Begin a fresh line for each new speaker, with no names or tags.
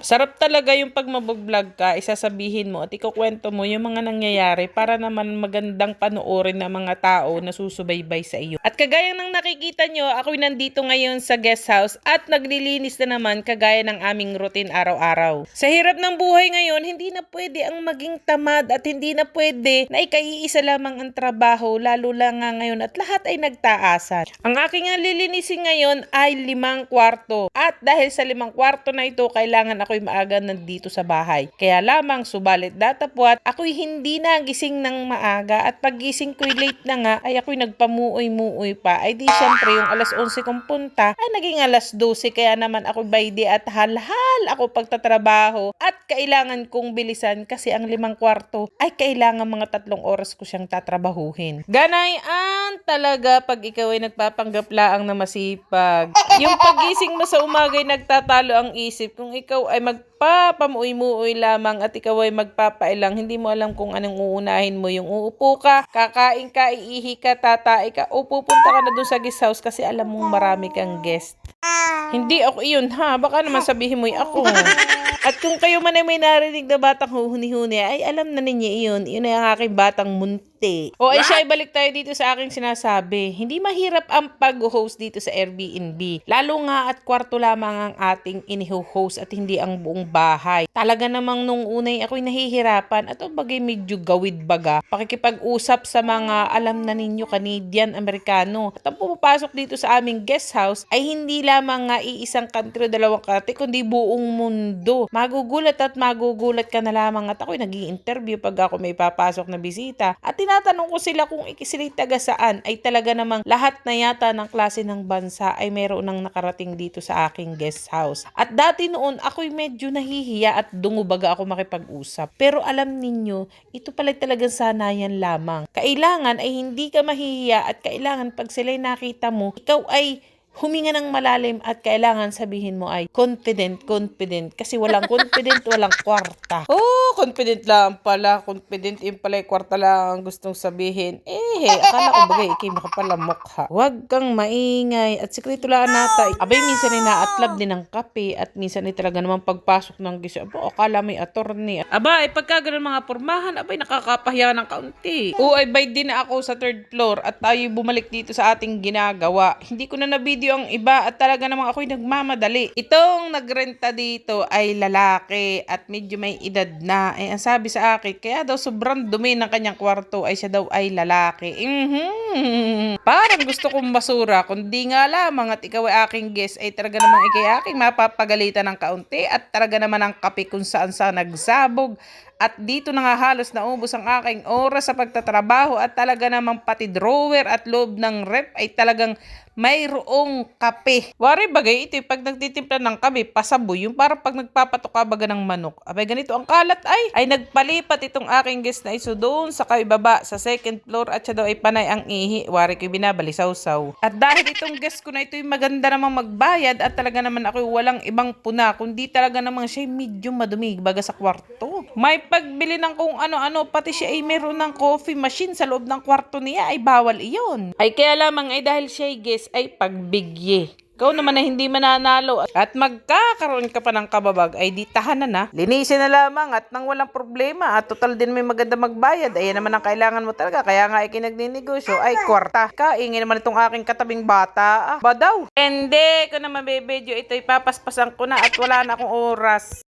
Sarap talaga yung pag mabablog ka, isasabihin mo at ikukwento mo yung mga nangyayari para naman magandang panoorin ng mga tao na susubaybay sa iyo. At kagaya ng nakikita nyo, ako'y nandito ngayon sa guest house at naglilinis na naman kagaya ng aming routine araw-araw. Sa hirap ng buhay ngayon, hindi na pwede ang maging tamad at hindi na pwede na ikaiisa lamang ang trabaho, lalo lang nga ngayon at lahat ay nagtaasan. Ang aking lilinisin ngayon ay 5 kwarto at dahil sa 5 kwarto na ito, kailangan ako'y maaga nandito sa bahay. Kaya lamang subalit datapwat, ako'y hindi na gising ng maaga at paggising ko'y late na nga ay ako'y nagpamuoy-muoy pa. Ay di syempre yung alas 11 kong punta ay naging alas 12 kaya naman ako by day at halhal ako pagtatrabaho at kailangan kong bilisan kasi ang 5 kwarto ay kailangan mga 3 oras ko siyang tatrabahuhin. Ganayan talaga pag ikaw ay nagpapanggap laang na masipag. Yung paggising mo sa umaga ay nagtatalo ang isip kung ikaw ay magpapamuoy-muoy lamang at ikaw ay magpapailang, hindi mo alam kung anong uunahin mo. Yung uupo ka, kakain ka, iihi ka, tatai ka, o pupunta ka na dun sa guest house kasi alam mong marami kang guest. Hindi ako iyon ha, baka naman sabihin mo ako. At kung kayo man ay may narinig na batang huhuni-huni, ay alam na ninyo iyon. Iyon ay ang aking batang munti. O ay siya, ibalik tayo dito sa aking sinasabi. Hindi mahirap ang pag-host dito sa Airbnb. Lalo nga at kwarto lamang ang ating iniho-host at hindi ang buong bahay. Talaga namang nung unay ako'y nahihirapan at bagay medyo gawid baga. Pakikipag-usap sa mga alam na ninyo Canadian, Amerikano. At ang pumapasok dito sa aming guest house ay hindi lamang nga iisang country o 2 country, kundi buong mundo. Magugulat ka na lamang at ako'y nag-i-interview pag ako may papasok na bisita. At tinatanong ko sila kung sila'y taga saan, ay talaga namang lahat na yata ng klase ng bansa ay meron nang nakarating dito sa aking guest house. At dati noon ako'y medyo nahihiya at dungubaga ako makipag-usap. Pero alam ninyo, ito pala talagang sanayan lamang. Kailangan ay hindi ka mahihiya at kailangan pag sila'y nakita mo, ikaw ay huminga ng malalim at kailangan sabihin mo ay confident kasi walang confident, walang kwarta. Oh, confident lang pala. Confident yung pala yung kwarta lang ang gustong sabihin. Akala ko bagay ikay makapalamok ha. Huwag kang maingay at sikreto lang nata. Abay, minsan ay naatlab din ng kape at minsan ay talaga naman pagpasok ng gisyo. Aba, akala may attorney. Aba, ay pagka ganun mga pormahan, abay nakakapahiya ng kaunti. O ay by din na ako sa 3rd floor at tayo bumalik dito sa ating ginagawa. Hindi ko na na-video ang iba at talaga namang ako'y nagmamadali. Itong nagrenta dito ay lalaki at medyo may edad na. Ang sabi sa akin, kaya daw sobrang dumi ng kanyang kwarto ay siya daw ay lalaki. Parang gusto kong basura, kundi nga lamang at ikaw ay aking guest ay talaga namang ikay aking mapapagalitan ng kaunti at talaga naman ang kape kung saan nagsabog. At dito na nga halos naubos ang aking oras sa pagtatrabaho at talaga namang pati drawer at loob ng rep ay talagang mayroong kape. Wari bagay ito pag nagtitimpla ng kape, pasaboy yung parang pag nagpapatoka baga ng manok. Abay ganito ang kalat ay nagpalipat itong aking guest na iso doon sa kaibaba sa 2nd floor at siya daw ay panay ang ihi. Wari ko binabali sausaw. At dahil itong guest ko na ito ay maganda namang magbayad at talaga naman ako walang ibang puna kundi talaga namang siya medyo madumi baga sa kwarto. May pagbili ng kung ano-ano pati siya ay meron ng coffee machine sa loob ng kwarto niya ay bawal iyon. Ay kaya lamang ay dahil siya ay guest ay pagbigye. Ikaw naman na hindi mananalo at magkakaroon ka pa ng kababag ay di tahanan na. Linisin na lamang at nang walang problema at total din may maganda magbayad. Ayan naman ang kailangan mo talaga. Kaya nga ikinagninegosyo ay kwarta. Kaingin naman itong aking katabing bata. Ba daw? Hindi ko naman bebedyo. Ito ipapaspasan ko na at wala na akong oras.